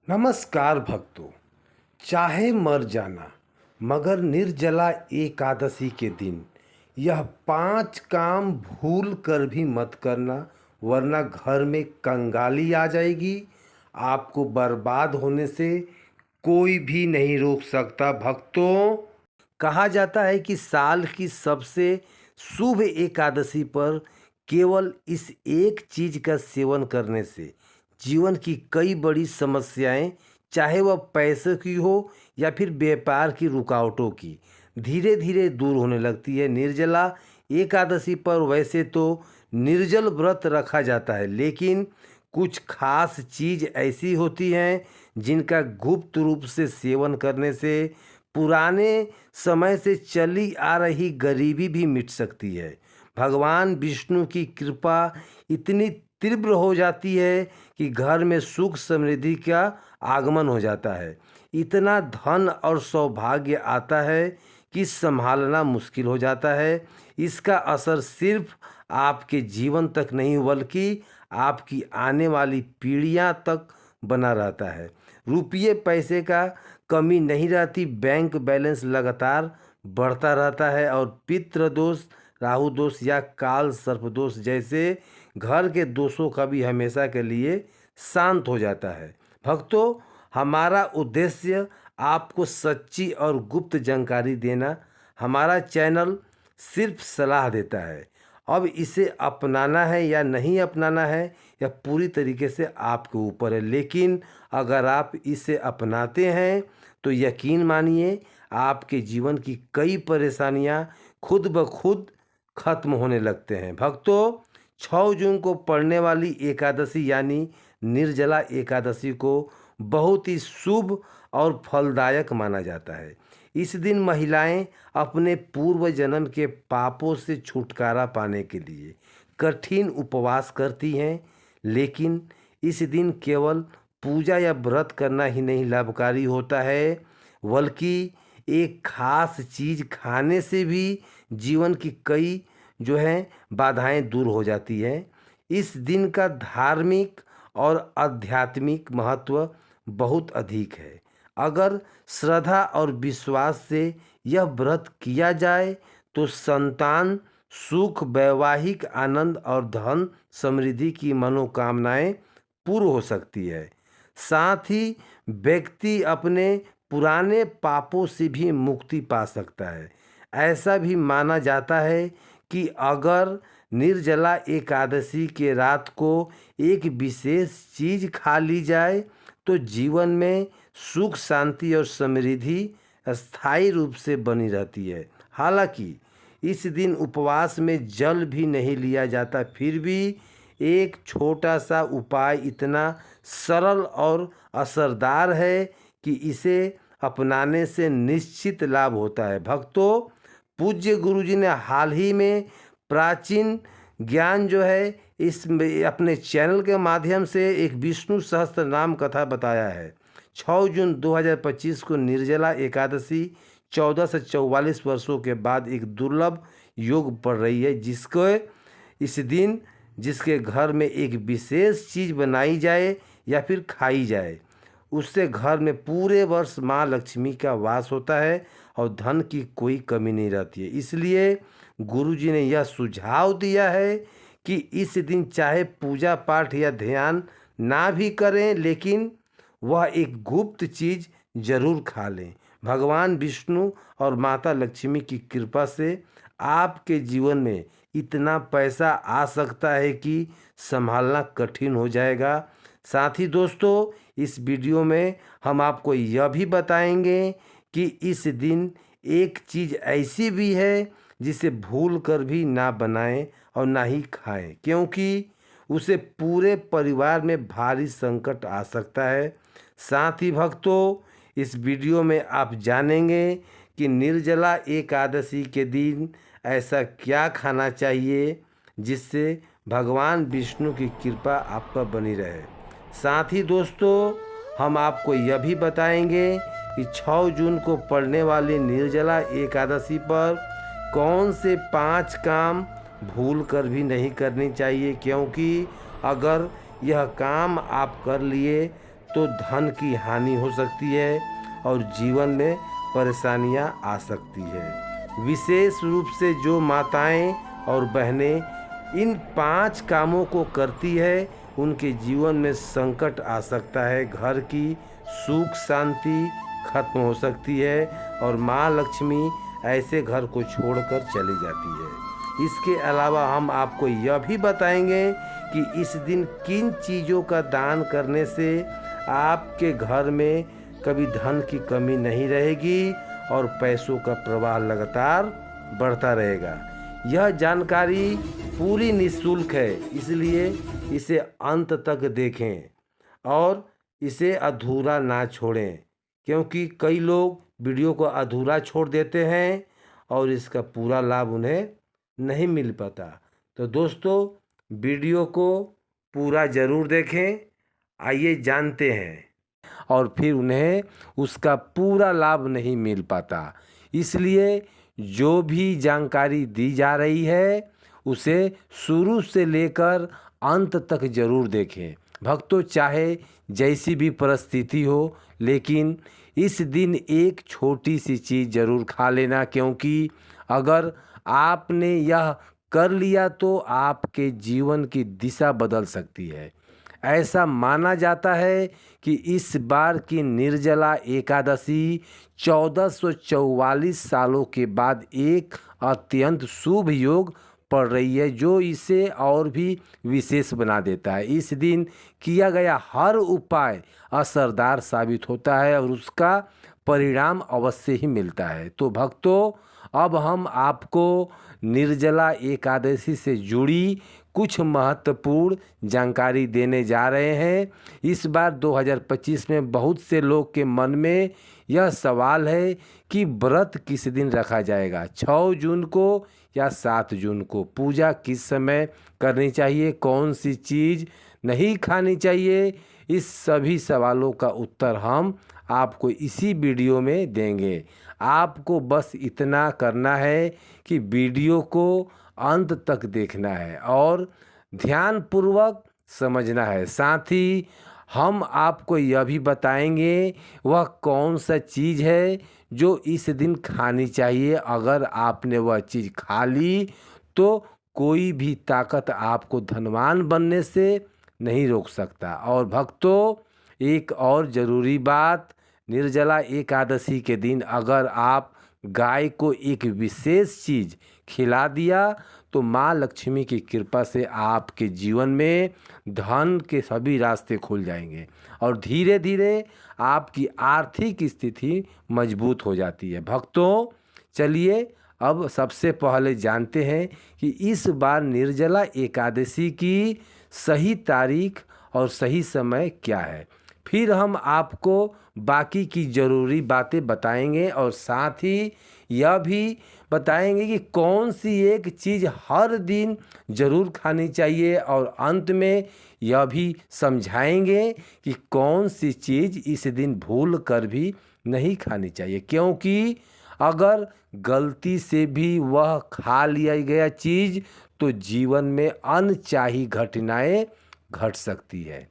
नमस्कार भक्तों। चाहे मर जाना मगर निर्जला एकादशी के दिन यह 5 काम भूल कर भी मत करना, वरना घर में कंगाली आ जाएगी। आपको बर्बाद होने से कोई भी नहीं रोक सकता भक्तों। कहा जाता है कि साल की सबसे शुभ एकादशी पर केवल इस एक चीज का सेवन करने से जीवन की कई बड़ी समस्याएं, चाहे वह पैसे की हो या फिर व्यापार की रुकावटों की, धीरे धीरे दूर होने लगती है। निर्जला एकादशी पर वैसे तो निर्जल व्रत रखा जाता है, लेकिन कुछ खास चीज ऐसी होती हैं जिनका गुप्त रूप से सेवन करने से पुराने समय से चली आ रही गरीबी भी मिट सकती है। भगवान विष्णु की कृपा इतनी तीव्र हो जाती है कि घर में सुख समृद्धि का आगमन हो जाता है। इतना धन और सौभाग्य आता है कि संभालना मुश्किल हो जाता है। इसका असर सिर्फ आपके जीवन तक नहीं बल्कि आपकी आने वाली पीढ़ियां तक बना रहता है। रुपये पैसे का कमी नहीं रहती, बैंक बैलेंस लगातार बढ़ता रहता है और पितृ दोष, राहु दोष या काल सर्प दोष जैसे घर के दोषों का भी हमेशा के लिए शांत हो जाता है। भक्तों, हमारा उद्देश्य आपको सच्ची और गुप्त जानकारी देना। हमारा चैनल सिर्फ सलाह देता है। अब इसे अपनाना है या नहीं अपनाना है यह पूरी तरीके से आपके ऊपर है, लेकिन अगर आप इसे अपनाते हैं तो यकीन मानिए आपके जीवन की कई परेशानियां खुद ब खुद खत्म होने लगते हैं। भक्तों, 6 जून को पड़ने वाली एकादशी यानी निर्जला एकादशी को बहुत ही शुभ और फलदायक माना जाता है। इस दिन महिलाएं अपने पूर्व जन्म के पापों से छुटकारा पाने के लिए कठिन उपवास करती हैं, लेकिन इस दिन केवल पूजा या व्रत करना ही नहीं लाभकारी होता है, बल्कि एक खास चीज खाने से भी जीवन की कई बाधाएं दूर हो जाती हैं। इस दिन का धार्मिक और आध्यात्मिक महत्व बहुत अधिक है। अगर श्रद्धा और विश्वास से यह व्रत किया जाए तो संतान सुख, वैवाहिक आनंद और धन समृद्धि की मनोकामनाएं पूर्ण हो सकती है। साथ ही व्यक्ति अपने पुराने पापों से भी मुक्ति पा सकता है। ऐसा भी माना जाता है कि अगर निर्जला एकादशी के रात को एक विशेष चीज खा ली जाए तो जीवन में सुख, शांति और समृद्धि स्थायी रूप से बनी रहती है। हालांकि इस दिन उपवास में जल भी नहीं लिया जाता, फिर भी एक छोटा सा उपाय इतना सरल और असरदार है कि इसे अपनाने से निश्चित लाभ होता है। भक्तों, पूज्य गुरुजी ने हाल ही में प्राचीन ज्ञान इस अपने चैनल के माध्यम से एक विष्णु सहस्त्र नाम कथा बताया है। 6 जून 2025 को निर्जला एकादशी 14 से 44 वर्षों के बाद एक दुर्लभ योग पड़ रही है, जिसको इस दिन जिसके घर में एक विशेष चीज़ बनाई जाए या फिर खाई जाए, उससे घर में पूरे वर्ष माँ लक्ष्मी का वास होता है और धन की कोई कमी नहीं रहती है। इसलिए गुरुजी ने यह सुझाव दिया है कि इस दिन चाहे पूजा पाठ या ध्यान ना भी करें, लेकिन वह एक गुप्त चीज़ जरूर खा लें। भगवान विष्णु और माता लक्ष्मी की कृपा से आपके जीवन में इतना पैसा आ सकता है कि संभालना कठिन हो जाएगा। साथ ही दोस्तों, इस वीडियो में हम आपको यह भी बताएंगे कि इस दिन एक चीज़ ऐसी भी है जिसे भूल कर भी ना बनाएं और ना ही खाएं, क्योंकि उसे पूरे परिवार में भारी संकट आ सकता है। साथ ही भक्तों, इस वीडियो में आप जानेंगे कि निर्जला एकादशी के दिन ऐसा क्या खाना चाहिए जिससे भगवान विष्णु की कृपा आप पर बनी रहे। साथ ही दोस्तों, हम आपको यह भी बताएंगे कि 6 जून को पड़ने वाली निर्जला एकादशी पर कौन से 5 काम भूल कर भी नहीं करनी चाहिए, क्योंकि अगर यह काम आप कर लिए तो धन की हानि हो सकती है और जीवन में परेशानियां आ सकती है। विशेष रूप से जो माताएं और बहनें इन 5 कामों को करती है उनके जीवन में संकट आ सकता है, घर की सुख शांति खत्म हो सकती है और माँ लक्ष्मी ऐसे घर को छोड़कर चली जाती है। इसके अलावा हम आपको यह भी बताएंगे कि इस दिन किन चीज़ों का दान करने से आपके घर में कभी धन की कमी नहीं रहेगी और पैसों का प्रवाह लगातार बढ़ता रहेगा। यह जानकारी पूरी निःशुल्क है, इसलिए इसे अंत तक देखें और इसे अधूरा ना छोड़ें, क्योंकि कई लोग वीडियो को अधूरा छोड़ देते हैं और इसका पूरा लाभ उन्हें नहीं मिल पाता। तो दोस्तों, वीडियो को पूरा ज़रूर देखें, आइए जानते हैं। और फिर उन्हें उसका पूरा लाभ नहीं मिल पाता, इसलिए जो भी जानकारी दी जा रही है उसे शुरू से लेकर अंत तक ज़रूर देखें। भक्तों, चाहे जैसी भी परिस्थिति हो, लेकिन इस दिन एक छोटी सी चीज़ ज़रूर खा लेना, क्योंकि अगर आपने यह कर लिया तो आपके जीवन की दिशा बदल सकती है। ऐसा माना जाता है कि इस बार की निर्जला एकादशी 1444 सालों के बाद एक अत्यंत शुभ योग पड़ रही है, जो इसे और भी विशेष बना देता है। इस दिन किया गया हर उपाय असरदार साबित होता है और उसका परिणाम अवश्य ही मिलता है। तो भक्तों, अब हम आपको निर्जला एकादशी से जुड़ी कुछ महत्वपूर्ण जानकारी देने जा रहे हैं। इस बार 2025 में बहुत से लोग के मन में यह सवाल है कि व्रत किस दिन रखा जाएगा, 6 जून को या 7 जून को, पूजा किस समय करनी चाहिए, कौन सी चीज़ नहीं खानी चाहिए। इस सभी सवालों का उत्तर हम आपको इसी वीडियो में देंगे। आपको बस इतना करना है कि वीडियो को अंत तक देखना है और ध्यानपूर्वक समझना है। साथ ही हम आपको यह भी बताएंगे वह कौन सा चीज़ है जो इस दिन खानी चाहिए। अगर आपने वह चीज़ खा ली तो कोई भी ताकत आपको धनवान बनने से नहीं रोक सकता। और भक्तों, एक और ज़रूरी बात, निर्जला एकादशी के दिन अगर आप गाय को एक विशेष चीज़ खिला दिया तो माँ लक्ष्मी की कृपा से आपके जीवन में धन के सभी रास्ते खुल जाएंगे और धीरे धीरे आपकी आर्थिक स्थिति मजबूत हो जाती है। भक्तों, चलिए अब सबसे पहले जानते हैं कि इस बार निर्जला एकादशी की सही तारीख और सही समय क्या है। फिर हम आपको बाकी की ज़रूरी बातें बताएंगे और साथ ही यह भी बताएंगे कि कौन सी एक चीज़ हर दिन ज़रूर खानी चाहिए और अंत में यह भी समझाएंगे कि कौन सी चीज़ इस दिन भूल कर भी नहीं खानी चाहिए, क्योंकि अगर गलती से भी वह खा लिया गया चीज़ तो जीवन में अनचाही घटनाएं घट सकती है।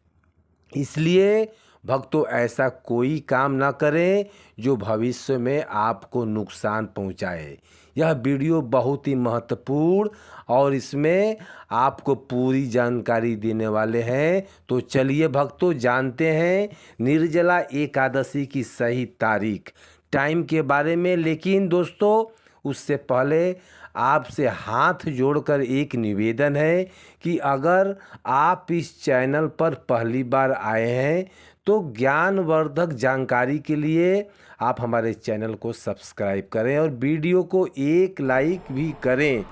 इसलिए भक्तों, ऐसा कोई काम ना करें जो भविष्य में आपको नुकसान पहुंचाए। यह वीडियो बहुत ही महत्वपूर्ण और इसमें आपको पूरी जानकारी देने वाले हैं। तो चलिए भक्तों, जानते हैं निर्जला एकादशी की सही तारीख, टाइम के बारे में। लेकिन दोस्तों, उससे पहले आपसे हाथ जोड़कर एक निवेदन है कि अगर आप इस चैनल पर पहली बार आए हैं तो ज्ञानवर्धक जानकारी के लिए आप हमारे चैनल को सब्सक्राइब करें और वीडियो को एक लाइक भी करें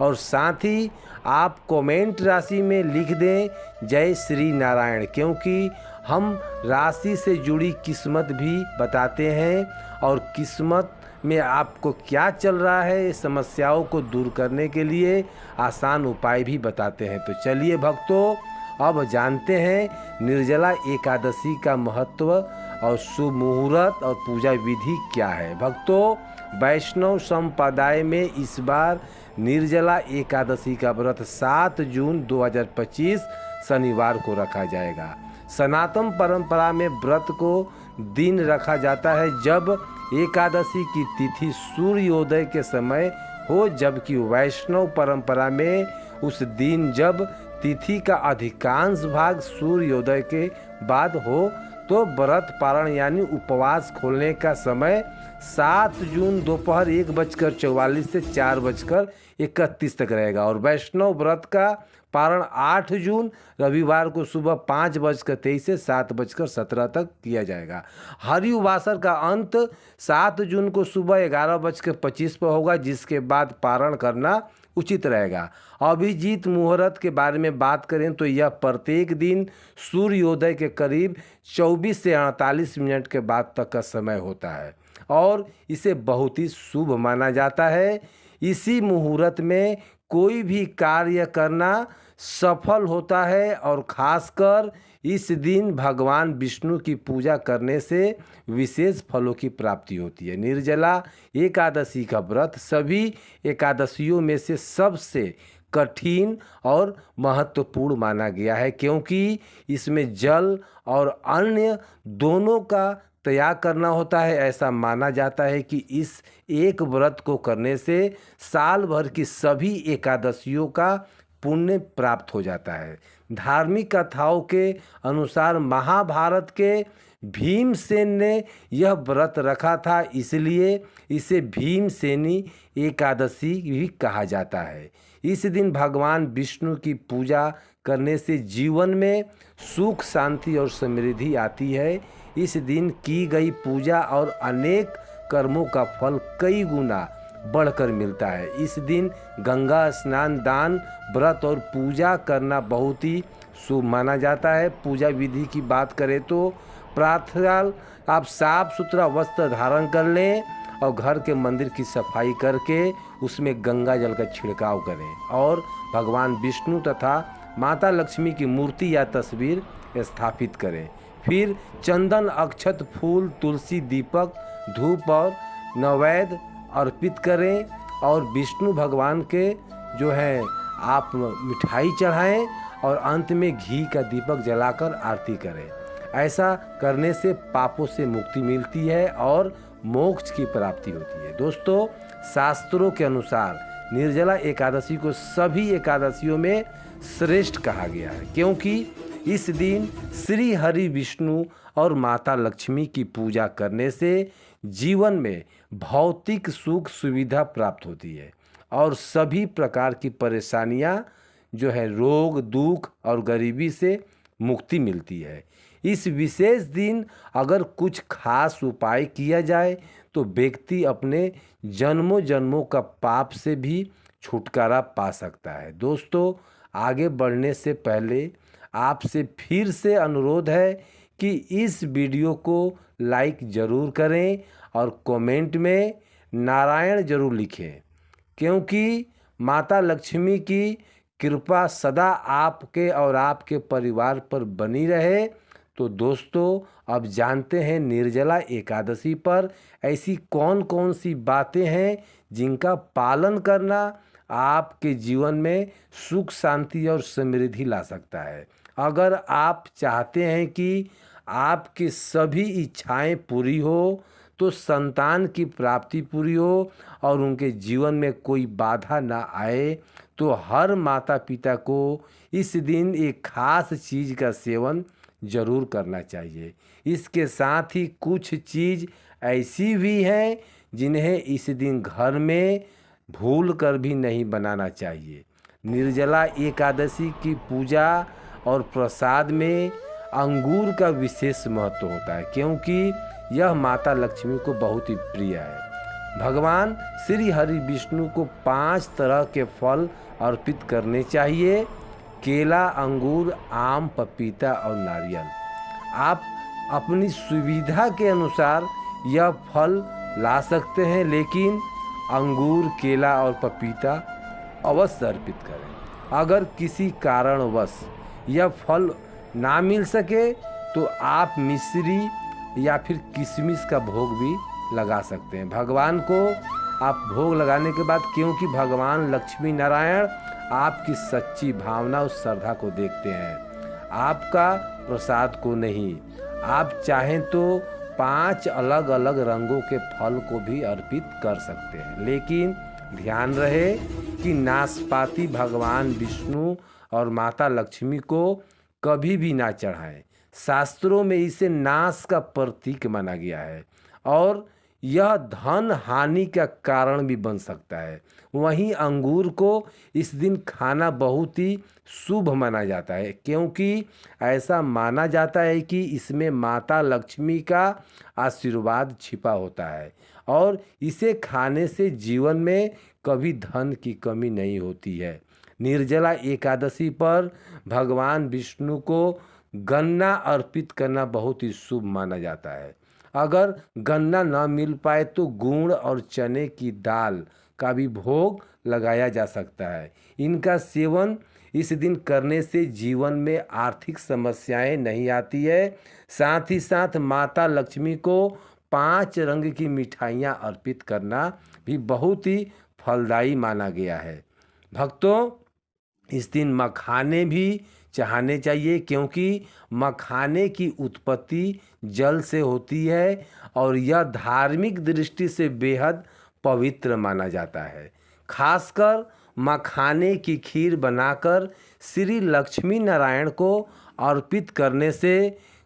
और साथ ही आप कमेंट राशि में लिख दें जय श्री नारायण, क्योंकि हम राशि से जुड़ी किस्मत भी बताते हैं और किस्मत में आपको क्या चल रहा है समस्याओं को दूर करने के लिए आसान उपाय भी बताते हैं। तो चलिए भक्तों, अब जानते हैं निर्जला एकादशी का महत्व और शुभ मुहूर्त और पूजा विधि क्या है। भक्तों, वैष्णव संप्रदाय में इस बार निर्जला एकादशी का व्रत 7 जून 2025 शनिवार को रखा जाएगा। सनातन परंपरा में व्रत को दिन रखा जाता है जब एकादशी की तिथि सूर्योदय के समय हो, जबकि वैष्णव परंपरा में उस दिन जब तिथि का अधिकांश भाग सूर्योदय के बाद हो तो व्रत पारण यानी उपवास खोलने का समय 7 जून दोपहर 1:44 से 4:31 तक रहेगा और वैष्णव व्रत का पारण 8 जून रविवार को सुबह 5:23 से 7:17 तक किया जाएगा। हरिउवासर का अंत 7 जून को सुबह 11:25 पर होगा, जिसके बाद पारण करना उचित रहेगा। अभिजीत मुहूर्त के बारे में बात करें तो यह प्रत्येक दिन सूर्योदय के करीब 24 से 48 मिनट के बाद तक का समय होता है और इसे बहुत ही शुभ माना जाता है। इसी मुहूर्त में कोई भी कार्य करना सफल होता है और खासकर इस दिन भगवान विष्णु की पूजा करने से विशेष फलों की प्राप्ति होती है। निर्जला एकादशी का व्रत सभी एकादशियों में से सबसे कठिन और महत्वपूर्ण माना गया है, क्योंकि इसमें जल और अन्य दोनों का त्याग करना होता है। ऐसा माना जाता है कि इस एक व्रत को करने से साल भर की सभी एकादशियों का पुण्य प्राप्त हो जाता है। धार्मिक कथाओं के अनुसार महाभारत के भीमसेन ने यह व्रत रखा था, इसलिए इसे भीमसेनी एकादशी भी कहा जाता है। इस दिन भगवान विष्णु की पूजा करने से जीवन में सुख, शांति और समृद्धि आती है। इस दिन की गई पूजा और अनेक कर्मों का फल कई गुना बढ़कर मिलता है। इस दिन गंगा स्नान, दान, व्रत और पूजा करना बहुत ही शुभ माना जाता है। पूजा विधि की बात करें तो प्रातः आप साफ सुथरा वस्त्र धारण कर लें और घर के मंदिर की सफाई करके उसमें गंगा जल का छिड़काव करें और भगवान विष्णु तथा माता लक्ष्मी की मूर्ति या तस्वीर स्थापित करें। फिर चंदन, अक्षत, फूल, तुलसी, दीपक, धूप और नैवेद्य अर्पित करें और विष्णु भगवान के जो है आप मिठाई चढ़ाएं और अंत में घी का दीपक जलाकर आरती करें। ऐसा करने से पापों से मुक्ति मिलती है और मोक्ष की प्राप्ति होती है। दोस्तों, शास्त्रों के अनुसार निर्जला एकादशी को सभी एकादशियों में श्रेष्ठ कहा गया है, क्योंकि इस दिन श्री हरि विष्णु और माता लक्ष्मी की पूजा करने से जीवन में भौतिक सुख सुविधा प्राप्त होती है और सभी प्रकार की परेशानियां जो है रोग, दुख और गरीबी से मुक्ति मिलती है। इस विशेष दिन अगर कुछ खास उपाय किया जाए तो व्यक्ति अपने जन्मों जन्मों का पाप से भी छुटकारा पा सकता है। दोस्तों, आगे बढ़ने से पहले आपसे फिर से अनुरोध है कि इस वीडियो को लाइक ज़रूर करें और कमेंट में नारायण ज़रूर लिखें, क्योंकि माता लक्ष्मी की कृपा सदा आपके और आपके परिवार पर बनी रहे। तो दोस्तों, अब जानते हैं निर्जला एकादशी पर ऐसी कौन कौन सी बातें हैं जिनका पालन करना आपके जीवन में सुख, शांति और समृद्धि ला सकता है। अगर आप चाहते हैं कि आपकी सभी इच्छाएं पूरी हो, तो संतान की प्राप्ति पूरी हो और उनके जीवन में कोई बाधा ना आए, तो हर माता पिता को इस दिन एक खास चीज़ का सेवन जरूर करना चाहिए। इसके साथ ही कुछ चीज़ ऐसी भी हैं जिन्हें इस दिन घर में भूल कर भी नहीं बनाना चाहिए। निर्जला एकादशी की पूजा और प्रसाद में अंगूर का विशेष महत्व होता है, क्योंकि यह माता लक्ष्मी को बहुत ही प्रिय है। भगवान श्री हरि विष्णु को 5 तरह के फल अर्पित करने चाहिए: केला, अंगूर, आम, पपीता और नारियल। आप अपनी सुविधा के अनुसार यह फल ला सकते हैं, लेकिन अंगूर, केला और पपीता अवश्य अर्पित करें। अगर किसी कारणवश यह फल ना मिल सके तो आप मिश्री या फिर किशमिश का भोग भी लगा सकते हैं। भगवान को आप भोग लगाने के बाद, क्योंकि भगवान लक्ष्मी नारायण आपकी सच्ची भावना और श्रद्धा को देखते हैं, आपका प्रसाद को नहीं। आप चाहें तो 5 अलग अलग रंगों के फल को भी अर्पित कर सकते हैं, लेकिन ध्यान रहे कि नाशपाती भगवान विष्णु और माता लक्ष्मी को कभी भी ना चढ़ाएं। शास्त्रों में इसे नाश का प्रतीक माना गया है और यह धन हानि का कारण भी बन सकता है। वहीं अंगूर को इस दिन खाना बहुत ही शुभ माना जाता है, क्योंकि ऐसा माना जाता है कि इसमें माता लक्ष्मी का आशीर्वाद छिपा होता है और इसे खाने से जीवन में कभी धन की कमी नहीं होती है। निर्जला एकादशी पर भगवान विष्णु को गन्ना अर्पित करना बहुत ही शुभ माना जाता है। अगर गन्ना न मिल पाए तो गुड़ और चने की दाल का भी भोग लगाया जा सकता है। इनका सेवन इस दिन करने से जीवन में आर्थिक समस्याएं नहीं आती है। साथ ही साथ माता लक्ष्मी को 5 रंग की मिठाइयाँ अर्पित करना भी बहुत ही फलदायी माना गया है। भक्तों, इस दिन मखाने भी चढ़ाने चाहिए, क्योंकि मखाने की उत्पत्ति जल से होती है और यह धार्मिक दृष्टि से बेहद पवित्र माना जाता है। खासकर मखाने की खीर बनाकर श्री लक्ष्मी नारायण को अर्पित करने से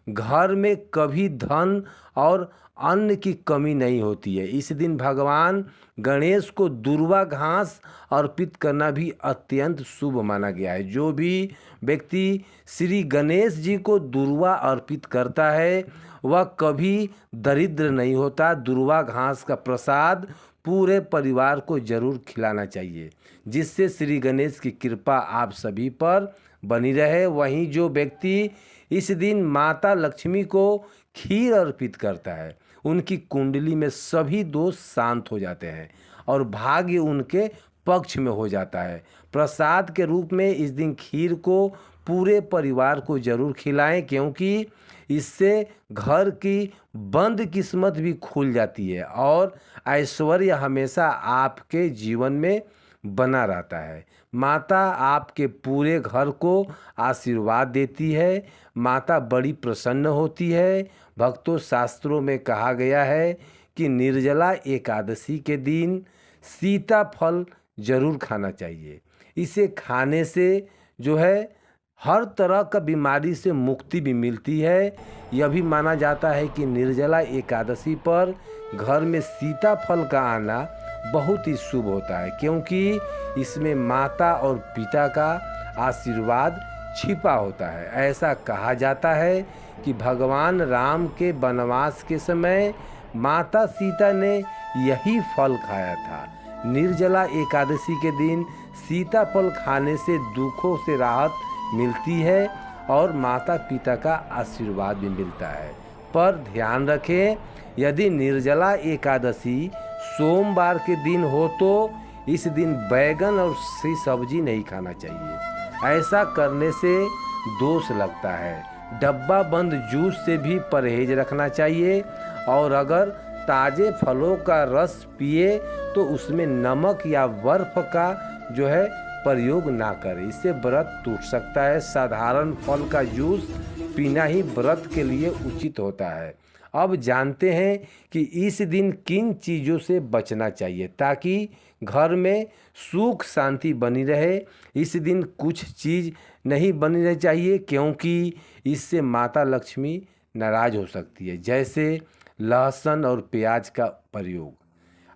घर में कभी धन और अन्न की कमी नहीं होती है। इस दिन भगवान गणेश को दूर्वा घास अर्पित करना भी अत्यंत शुभ माना गया है। जो भी व्यक्ति श्री गणेश जी को दूर्वा अर्पित करता है वह कभी दरिद्र नहीं होता। दूर्वा घास का प्रसाद पूरे परिवार को जरूर खिलाना चाहिए, जिससे श्री गणेश की कृपा आप सभी पर बनी रहे। वहीं जो व्यक्ति इस दिन माता लक्ष्मी को खीर अर्पित करता है उनकी कुंडली में सभी दोष शांत हो जाते हैं और भाग्य उनके पक्ष में हो जाता है। प्रसाद के रूप में इस दिन खीर को पूरे परिवार को जरूर खिलाएं, क्योंकि इससे घर की बंद किस्मत भी खुल जाती है और ऐश्वर्य हमेशा आपके जीवन में बना रहता है। माता आपके पूरे घर को आशीर्वाद देती है। माता बड़ी प्रसन्न होती है। भक्तों, शास्त्रों में कहा गया है कि निर्जला एकादशी के दिन सीताफल जरूर खाना चाहिए। इसे खाने से जो है हर तरह का बीमारी से मुक्ति भी मिलती है। यह भी माना जाता है कि निर्जला एकादशी पर घर में सीताफल का आना बहुत ही शुभ होता है, क्योंकि इसमें माता और पिता का आशीर्वाद छिपा होता है। ऐसा कहा जाता है कि भगवान राम के वनवास के समय माता सीता ने यही फल खाया था। निर्जला एकादशी के दिन सीताफल खाने से दुखों से राहत मिलती है और माता पिता का आशीर्वाद भी मिलता है। पर ध्यान रखें, यदि निर्जला एकादशी सोमवार के दिन हो तो इस दिन बैगन और सब्जी नहीं खाना चाहिए। ऐसा करने से दोष लगता है। डब्बा बंद जूस से भी परहेज रखना चाहिए और अगर ताज़े फलों का रस पिए तो उसमें नमक या बर्फ का जो है प्रयोग ना करें, इससे व्रत टूट सकता है। साधारण फल का जूस पीना ही व्रत के लिए उचित होता है। अब जानते हैं कि इस दिन किन चीज़ों से बचना चाहिए ताकि घर में सुख शांति बनी रहे। इस दिन कुछ चीज़ नहीं बनी रहनी चाहिए, क्योंकि इससे माता लक्ष्मी नाराज हो सकती है, जैसे लहसुन और प्याज का प्रयोग।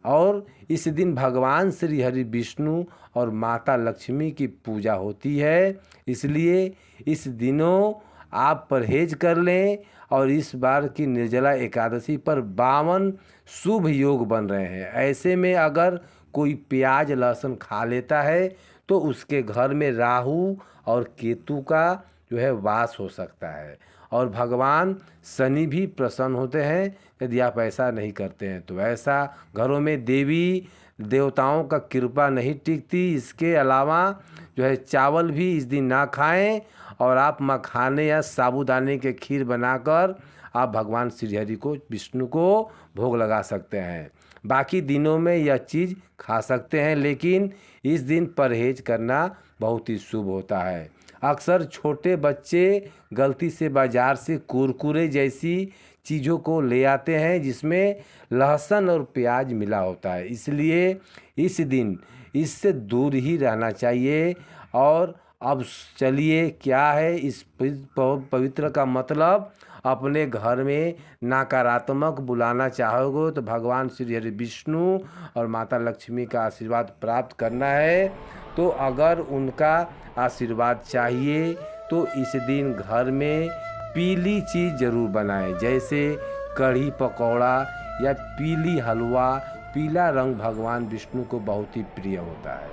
और इस दिन भगवान श्री हरि विष्णु और माता लक्ष्मी की पूजा होती है, इसलिए इस दिनों आप परहेज कर लें। और इस बार की निर्जला एकादशी पर 52 शुभ योग बन रहे हैं। ऐसे में अगर कोई प्याज लहसुन खा लेता है तो उसके घर में राहु और केतु का जो है वास हो सकता है और भगवान शनि भी प्रसन्न होते हैं यदि आप ऐसा नहीं करते हैं तो। ऐसा घरों में देवी देवताओं का कृपा नहीं टिकती। इसके अलावा जो है चावल भी इस दिन ना खाएं और आप मखाने या साबूदाने के खीर बनाकर आप भगवान श्री हरि को विष्णु को भोग लगा सकते हैं। बाकी दिनों में यह चीज़ खा सकते हैं, लेकिन इस दिन परहेज करना बहुत ही शुभ होता है। अक्सर छोटे बच्चे गलती से बाज़ार से कुरकुरे जैसी चीज़ों को ले आते हैं जिसमें लहसुन और प्याज मिला होता है, इसलिए इस दिन इससे दूर ही रहना चाहिए। और अब चलिए, क्या है इस पवित्र का मतलब? अपने घर में नकारात्मक बुलाना चाहोगे तो भगवान श्री हरि विष्णु और माता लक्ष्मी का आशीर्वाद प्राप्त करना है। तो अगर उनका आशीर्वाद चाहिए तो इस दिन घर में पीली चीज़ ज़रूर बनाएं, जैसे कढ़ी पकौड़ा या पीली हलवा। पीला रंग भगवान विष्णु को बहुत ही प्रिय होता है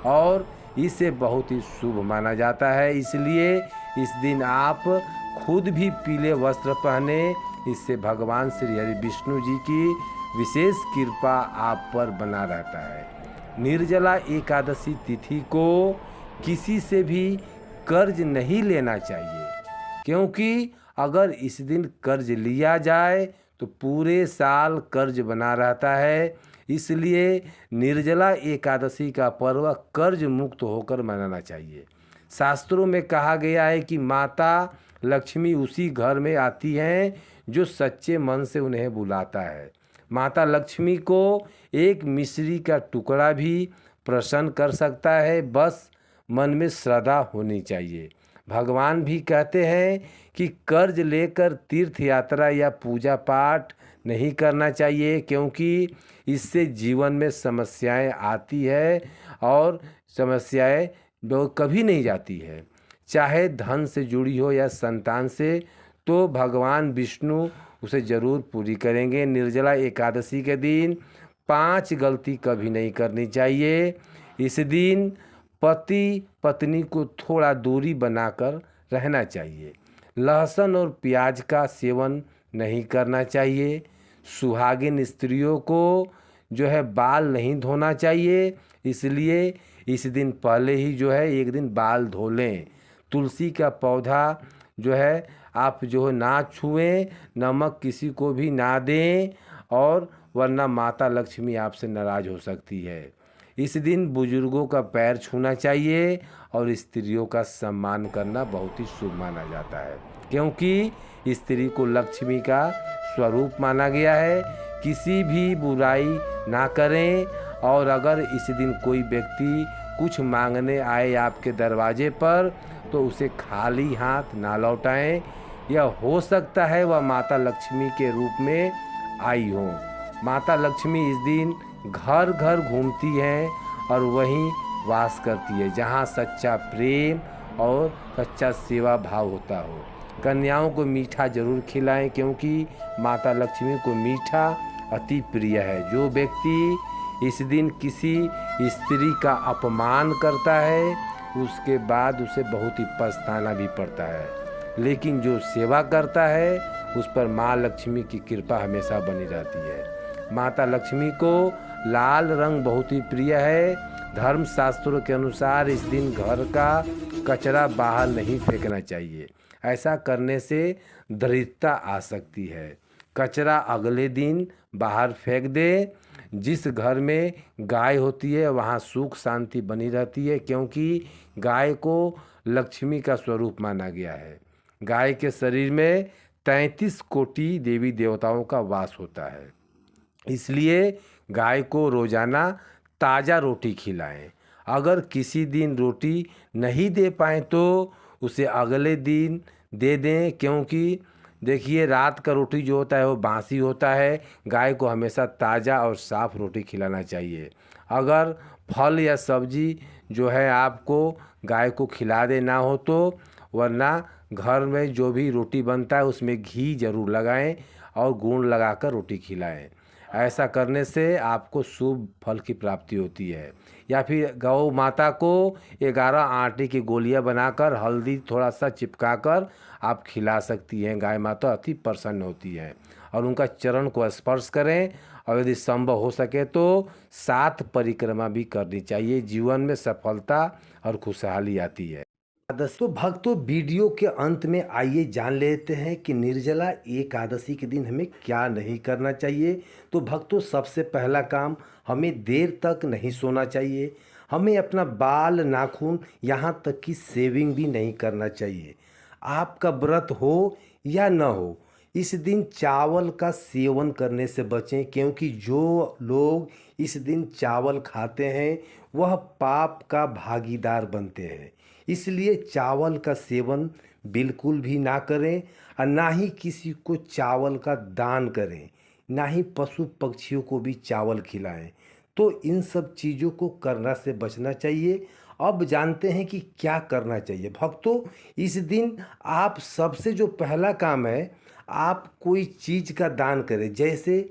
और इसे बहुत ही शुभ माना जाता है, इसलिए इस दिन आप खुद भी पीले वस्त्र पहने। इससे भगवान श्री हरि विष्णु जी की विशेष कृपा आप पर बना रहता है। निर्जला एकादशी तिथि को किसी से भी कर्ज नहीं लेना चाहिए, क्योंकि अगर इस दिन कर्ज लिया जाए तो पूरे साल कर्ज बना रहता है। इसलिए निर्जला एकादशी का पर्व कर्ज मुक्त होकर मनाना चाहिए। शास्त्रों में कहा गया है कि माता लक्ष्मी उसी घर में आती हैं जो सच्चे मन से उन्हें बुलाता है। माता लक्ष्मी को एक मिश्री का टुकड़ा भी प्रसन्न कर सकता है, बस मन में श्रद्धा होनी चाहिए। भगवान भी कहते हैं कि कर्ज लेकर तीर्थ यात्रा या पूजा पाठ नहीं करना चाहिए, क्योंकि इससे जीवन में समस्याएं आती है और समस्याएं वो कभी नहीं जाती है, चाहे धन से जुड़ी हो या संतान से, तो भगवान विष्णु उसे ज़रूर पूरी करेंगे। निर्जला एकादशी के दिन 5 गलती कभी नहीं करनी चाहिए। इस दिन पति पत्नी को थोड़ा दूरी बनाकर रहना चाहिए। लहसुन और प्याज का सेवन नहीं करना चाहिए। सुहागिन स्त्रियों को जो है बाल नहीं धोना चाहिए, इसलिए इस दिन पहले ही जो है एक दिन बाल धो लें। तुलसी का पौधा जो है आप जो है ना छुएं, नमक किसी को भी ना दें, और वरना माता लक्ष्मी आपसे नाराज़ हो सकती है। इस दिन बुजुर्गों का पैर छूना चाहिए और स्त्रियों का सम्मान करना बहुत ही शुभ माना जाता है, क्योंकि स्त्री को लक्ष्मी का स्वरूप माना गया है। किसी भी बुराई ना करें, और अगर इस दिन कोई व्यक्ति कुछ मांगने आए आपके दरवाजे पर तो उसे खाली हाथ ना लौटाएं। यह हो सकता है वह माता लक्ष्मी के रूप में आई हो। माता लक्ष्मी इस दिन घर घर घूमती हैं और वहीं वास करती है जहाँ सच्चा प्रेम और सच्चा सेवा भाव होता हो। कन्याओं को मीठा जरूर खिलाएं, क्योंकि माता लक्ष्मी को मीठा अति प्रिय है। जो व्यक्ति इस दिन किसी स्त्री का अपमान करता है उसके बाद उसे बहुत ही पछताना भी पड़ता है, लेकिन जो सेवा करता है उस पर माँ लक्ष्मी की कृपा हमेशा बनी रहती है। माता लक्ष्मी को लाल रंग बहुत ही प्रिय है। धर्म शास्त्रों के अनुसार इस दिन घर का कचरा बाहर नहीं फेंकना चाहिए, ऐसा करने से दरिद्रता आ सकती है। कचरा अगले दिन बाहर फेंक दे। जिस घर में गाय होती है वहाँ सुख शांति बनी रहती है, क्योंकि गाय को लक्ष्मी का स्वरूप माना गया है। गाय के शरीर में 33 कोटि देवी देवताओं का वास होता है, इसलिए गाय को रोजाना ताज़ा रोटी खिलाएं। अगर किसी दिन रोटी नहीं दे पाएँ तो उसे अगले दिन दे दें, क्योंकि देखिए रात का रोटी जो होता है वो बासी होता है। गाय को हमेशा ताज़ा और साफ़ रोटी खिलाना चाहिए। अगर फल या सब्जी जो है आपको गाय को खिला देना हो तो, वरना घर में जो भी रोटी बनता है उसमें घी जरूर लगाएं और गुड़ लगाकर रोटी खिलाएं। ऐसा करने से आपको शुभ फल की प्राप्ति होती है। या फिर गौ माता को 11 आटे की गोलियां बनाकर हल्दी थोड़ा सा चिपकाकर आप खिला सकती हैं। गाय माता अति प्रसन्न होती है। और उनका चरण को स्पर्श करें, और यदि संभव हो सके तो 7 परिक्रमा भी करनी चाहिए। जीवन में सफलता और खुशहाली आती है। तो भक्तों, वीडियो के अंत में आइए जान लेते हैं कि निर्जला एकादशी के दिन हमें क्या नहीं करना चाहिए। तो भक्तों, सबसे पहला काम, हमें देर तक नहीं सोना चाहिए। हमें अपना बाल नाखून यहाँ तक कि शेविंग भी नहीं करना चाहिए। आपका व्रत हो या न हो, इस दिन चावल का सेवन करने से बचें, क्योंकि जो लोग इस दिन चावल खाते हैं वह पाप का भागीदार बनते हैं। इसलिए चावल का सेवन बिल्कुल भी ना करें और ना ही किसी को चावल का दान करें, ना ही पशु पक्षियों को भी चावल खिलाएं। तो इन सब चीज़ों को करना से बचना चाहिए। अब जानते हैं कि क्या करना चाहिए। भक्तों, इस दिन आप सबसे जो पहला काम है, आप कोई चीज़ का दान करें, जैसे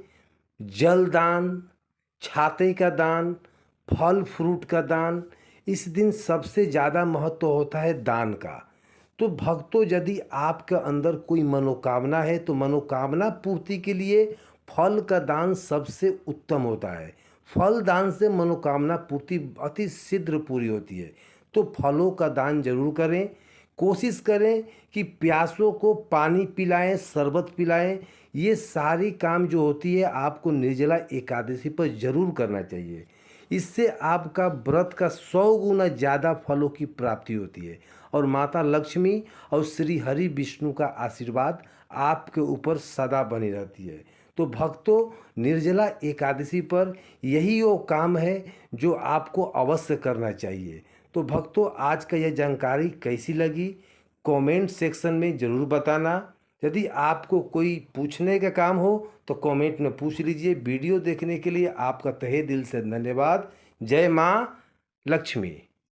जल दान, छाते का दान, फल फ्रूट का दान। इस दिन सबसे ज़्यादा महत्व होता है दान का। तो भक्तों, यदि आपके अंदर कोई मनोकामना है तो मनोकामना पूर्ति के लिए फल का दान सबसे उत्तम होता है। फल दान से मनोकामना पूर्ति अति शीघ्र पूरी होती है। तो फलों का दान जरूर करें। कोशिश करें कि प्यासों को पानी पिलाएं, शरबत पिलाएं। ये सारी काम जो होती है आपको निर्जला एकादशी पर जरूर करना चाहिए। इससे आपका व्रत का 100 गुना ज़्यादा फलों की प्राप्ति होती है और माता लक्ष्मी और श्री हरि विष्णु का आशीर्वाद आपके ऊपर सदा बनी रहती है। तो भक्तों, निर्जला एकादशी पर यही वो काम है जो आपको अवश्य करना चाहिए। तो भक्तों, आज का यह जानकारी कैसी लगी कमेंट सेक्शन में ज़रूर बताना। यदि आपको कोई पूछने का काम हो तो कमेंट में पूछ लीजिए। वीडियो देखने के लिए आपका तहे दिल से धन्यवाद। जय माँ लक्ष्मी।